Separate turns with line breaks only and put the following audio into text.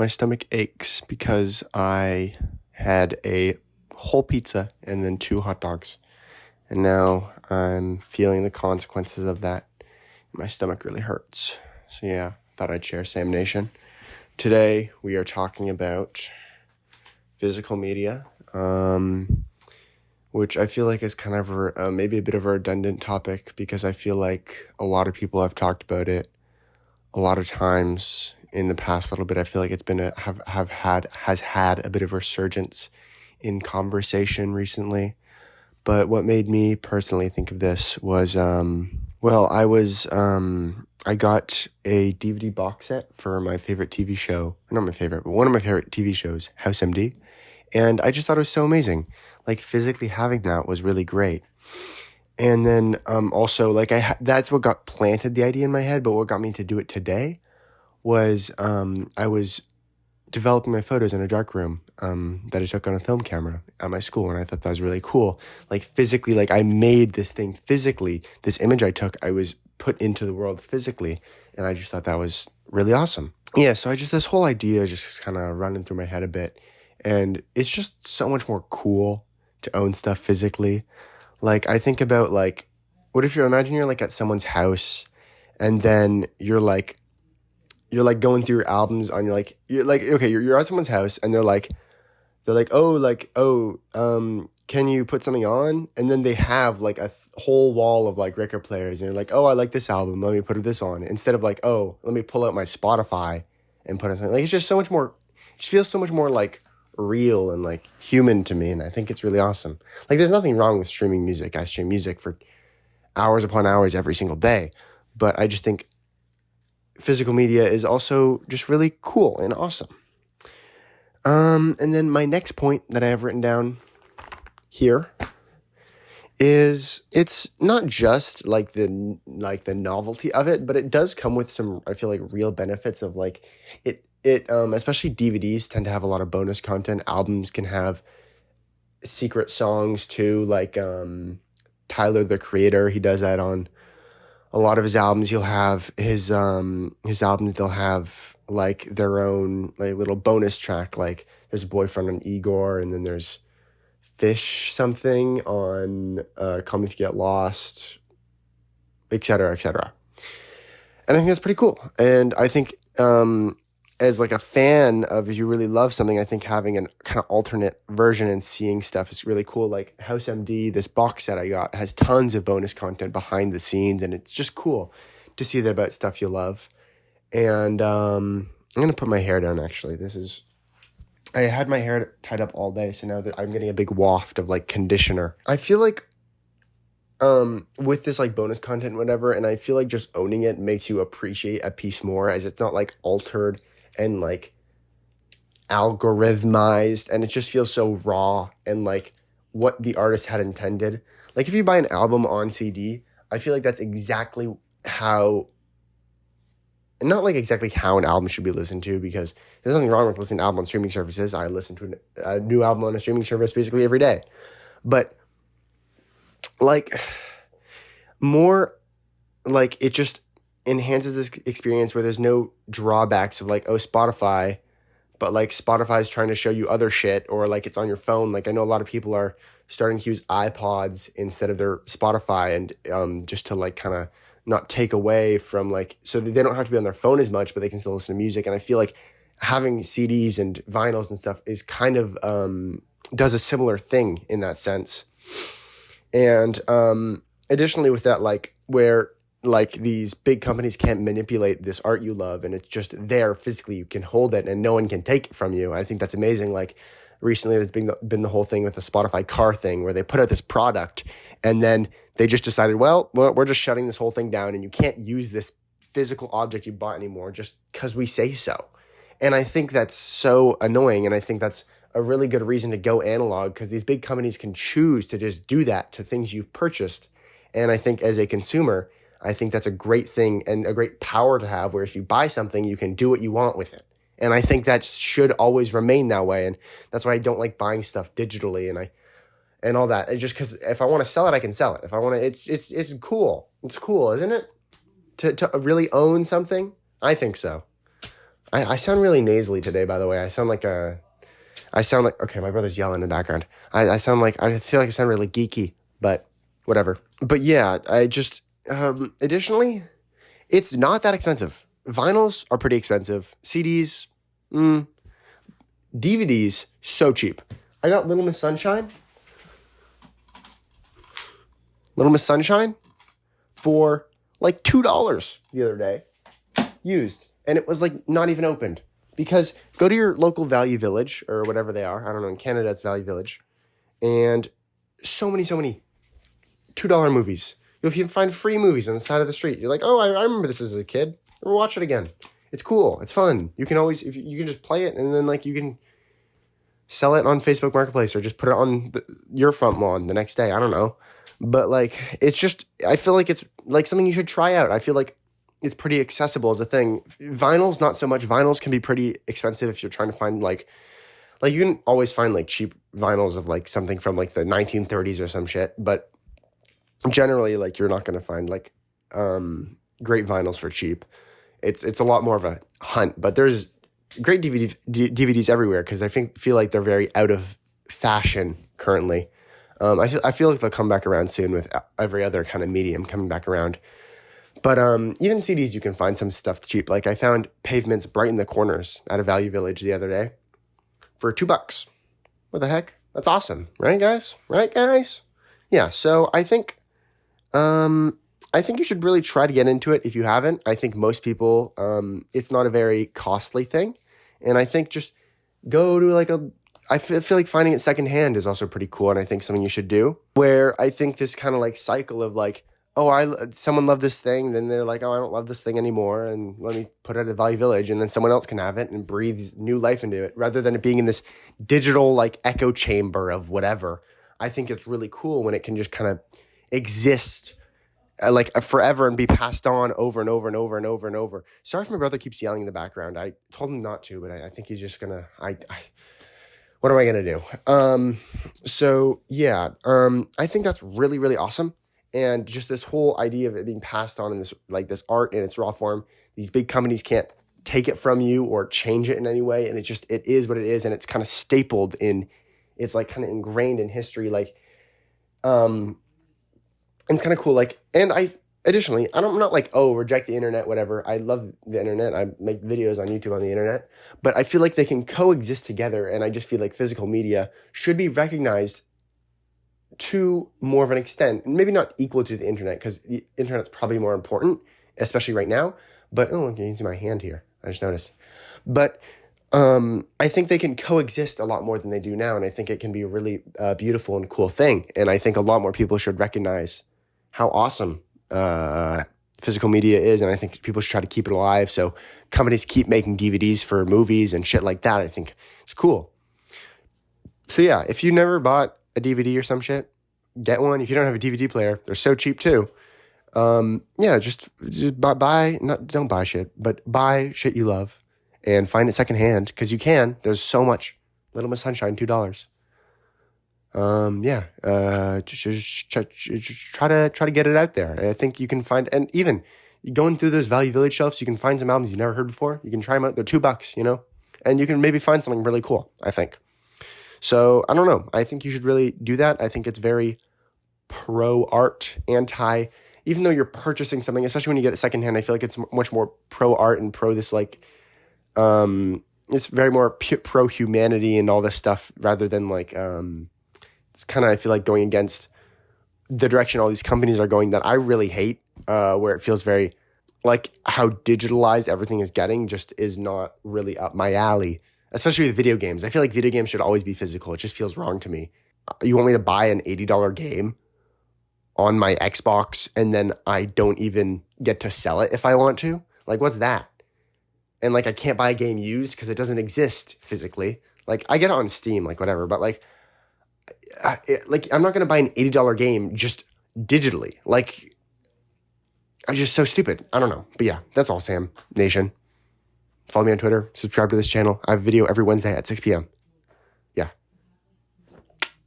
My stomach aches because I had a whole pizza and then 2 hot dogs. And now I'm feeling the consequences of that. My stomach really hurts. So yeah, thought I'd share Sam Nation. Today we are talking about physical media, which I feel like is kind of maybe a bit of a redundant topic because I feel like a lot of people have talked about it a lot of times in the past little bit. I feel like it's been has had a bit of a resurgence in conversation recently. But what made me personally think of this was, I got a DVD box set for my favorite TV show, not my favorite, but one of my favorite TV shows, House MD. And I just thought it was so amazing. Like physically having that was really great. And then also that's what got planted the idea in my head. But what got me to do it today was I was developing my photos in a dark room that I took on a film camera at my school, and I thought that was really cool. Like physically, like I made this thing physically. This image I took, I was put into the world physically, and I just thought that was really awesome. Yeah, so this whole idea just kind of running through my head a bit, and it's just so much more cool to own stuff physically. Like I think about what if imagine you're like at someone's house, and then you're going through your albums on you're at someone's house and they're like can you put something on? And then they have like a whole wall of like record players, and you're like, oh, I like this album, let me put this on, instead of like, oh, let me pull out my Spotify and put it on. Like it's just so much more, it feels so much more like real and like human to me, and I think it's really awesome. Like there's nothing wrong with streaming music. I stream music for hours upon hours every single day, but I just think physical media is also just really cool and awesome. And then my next point that I have written down here is it's not just like the novelty of it, but it does come with some, I feel like, real benefits of like it especially DVDs tend to have a lot of bonus content. Albums can have secret songs too, like Tyler the Creator, he does that on a lot of his albums. He'll have his albums, they'll have like their own like little bonus track. Like there's Boyfriend on Igor, and then there's Fish something on Call Me If You Get Lost, etc., etc. And I think that's pretty cool. And I think as like a fan of, if you really love something, I think having a kind of alternate version and seeing stuff is really cool. Like House MD, this box set I got, has tons of bonus content behind the scenes, and it's just cool to see that about stuff you love. And I'm going to put my hair down, actually. I had my hair tied up all day, so now that I'm getting a big waft of like conditioner. I feel like with this like bonus content, whatever, and I feel like just owning it makes you appreciate a piece more, as it's not like altered and like algorithmized, and it just feels so raw and like what the artist had intended. Like if you buy an album on CD, I feel like that's exactly how, not like exactly how an album should be listened to, because there's nothing wrong with listening to an album on streaming services. I listen to a new album on a streaming service basically every day. But like more like it just enhances this experience where there's no drawbacks of like, oh, Spotify, but like Spotify is trying to show you other shit, or like it's on your phone. Like I know a lot of people are starting to use iPods instead of their Spotify, and just to like kind of not take away from like, so that they don't have to be on their phone as much, but they can still listen to music. And I feel like having CDs and vinyls and stuff is kind of does a similar thing in that sense. And additionally with that, like where like these big companies can't manipulate this art you love, and it's just there physically, you can hold it and no one can take it from you. I think that's amazing. Like recently there's been the whole thing with the Spotify car thing, where they put out this product and then they just decided, well, we're just shutting this whole thing down, and you can't use this physical object you bought anymore just because we say so. And I think that's so annoying, and I think that's a really good reason to go analog, because these big companies can choose to just do that to things you've purchased. And I think as a consumer, I think that's a great thing and a great power to have, where if you buy something, you can do what you want with it. And I think that should always remain that way. And that's why I don't like buying stuff digitally and all that. It's just because if I want to sell it, I can sell it. If I want to, it's cool. It's cool, isn't it? To really own something? I think so. I sound really nasally today, by the way. I sound like, okay, my brother's yelling in the background. I sound like, I feel like I sound really geeky, but whatever. But yeah, I just, additionally, it's not that expensive. Vinyls are pretty expensive. CDs, DVDs, so cheap. I got Little Miss Sunshine for like $2 the other day, used. And it was like not even opened. Because go to your local Value Village or whatever they are. I don't know. In Canada, it's Value Village. And so many $2 movies. You'll find free movies on the side of the street. You're like, oh, I remember this as a kid. Or watch it again. It's cool. It's fun. You can always, if you can just play it and then like you can sell it on Facebook Marketplace or just put it on your front lawn the next day. I don't know. But like, it's just, I feel like it's like something you should try out. I feel like it's pretty accessible as a thing. Vinyls, not so much. Vinyls can be pretty expensive if you're trying to find like you can always find like cheap vinyls of like something from like the 1930s or some shit. But generally, like you're not going to find like great vinyls for cheap. It's a lot more of a hunt. But there's great DVDs everywhere because I feel like they're very out of fashion currently. I feel like they'll come back around soon with every other kind of medium coming back around. But even CDs, you can find some stuff cheap. Like I found Pavement's Brighten the Corners at a Value Village the other day for $2. What the heck? That's awesome. Right, guys? Yeah, so I think you should really try to get into it if you haven't. I think most people, it's not a very costly thing. And I think just go to I feel like finding it secondhand is also pretty cool. And I think something you should do where I think this kind of like cycle of like, someone loved this thing, then they're like, oh, I don't love this thing anymore, and let me put it at a Value Village, and then someone else can have it and breathe new life into it, rather than it being in this digital like echo chamber of whatever. I think it's really cool when it can just kind of exist forever and be passed on over and over and over and over and over. Sorry if my brother keeps yelling in the background. I told him not to, but I think he's just gonna. What am I gonna do? I think that's really, really awesome. And just this whole idea of it being passed on in this art in its raw form, these big companies can't take it from you or change it in any way. And it is what it is. And it's kind of stapled it's like kind of ingrained in history. And it's kind of cool. Additionally, I'm not like, oh, reject the internet, whatever. I love the internet. I make videos on YouTube on the internet, but I feel like they can coexist together. And I just feel like physical media should be recognized to more of an extent, and maybe not equal to the internet, because the internet's probably more important, especially right now. But you can see my hand here. I just noticed. But I think they can coexist a lot more than they do now, and I think it can be a really beautiful and cool thing. And I think a lot more people should recognize how awesome physical media is, and I think people should try to keep it alive. So companies keep making DVDs for movies and shit like that. I think it's cool. So yeah, if you never bought a DVD or some shit, get one. If you don't have a DVD player, they're so cheap too. Just don't buy shit, but buy shit you love and find it secondhand, because you can. There's so much. Little Miss Sunshine, $2. Just try to get it out there. I think you can find, and even going through those Value Village shelves, you can find some albums you've never heard before. You can try them out. They're $2, and you can maybe find something really cool, I think. So, I don't know. I think you should really do that. I think it's very pro-art, even though you're purchasing something, especially when you get it secondhand, I feel like it's much more pro-art and pro this, it's very more pro-humanity and all this stuff, rather than, it's kind of, I feel like, going against the direction all these companies are going that I really hate, where it feels very, how digitalized everything is getting just is not really up my alley. Especially with video games. I feel like video games should always be physical. It just feels wrong to me. You want me to buy an $80 game on my Xbox and then I don't even get to sell it if I want to? What's that? And I can't buy a game used because it doesn't exist physically. I get it on Steam, whatever. But I'm not going to buy an $80 game just digitally. I'm just so stupid. I don't know. But yeah, that's all, Sam Nation. Follow me on Twitter. Subscribe to this channel. I have a video every Wednesday at 6 p.m.